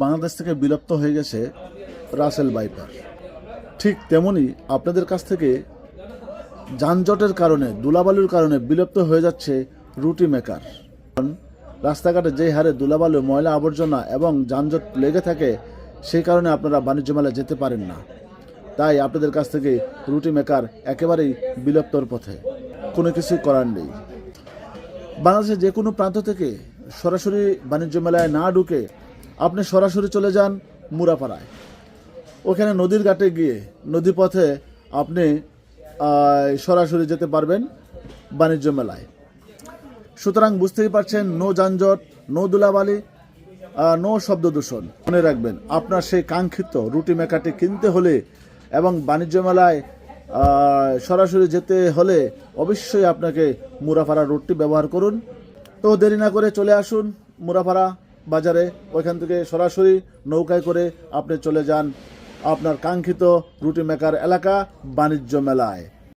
বাংলাদেশ থেকে বিলুপ্ত হয়ে গেছে রাসেল ভাইপার। ঠিক তেমনি আপনাদের কাছ থেকে যানজটের কারণে, ধুলাবালুর কারণে বিলুপ্ত হয়ে যাচ্ছে রুটি মেকার। রাস্তাঘাটে যে হারে ধুলাবালু, ময়লা আবর্জনা এবং যানজট লেগে থাকে, সেই কারণে আপনারা বাণিজ্য মেলায় যেতে পারেন না। তাই আপনাদের কাছ থেকে রুটি মেকার একেবারেই বিলুপ্তর পথে, কোনো কিছু করার নেই। বাংলাদেশের যে কোনো প্রান্ত থেকে সরাসরি বাণিজ্য মেলায় না ঢুকে আপনি সরাসরি চলে যান মুরাপাড়ায়। ওখানে নদীর ঘাটে গিয়ে নদীপথে আপনি সরাসরি যেতে পারবেন বাণিজ্য মেলায়। সুতরাং বুঝতেই পারছেন, নো যানজট, নো ধুলাবালি, নো শব্দ দূষণ। মনে রাখবেন, আপনার সেই কাঙ্ক্ষিত রুটি মেকারটি কিনতে হলে এবং বাণিজ্য মেলায় সরাসরি যেতে হলে অবশ্যই আপনাকে মুরাপাড়া রুটটি ব্যবহার করুন। তো দেরি না করে চলে আসুন মুরাপাড়া বাজারে। ওইখান থেকে সরাসরি নৌকায় করে আপনি চলে যান আপনার কাঙ্ক্ষিত রুটি মেকার এলাকা বাণিজ্য মেলায়।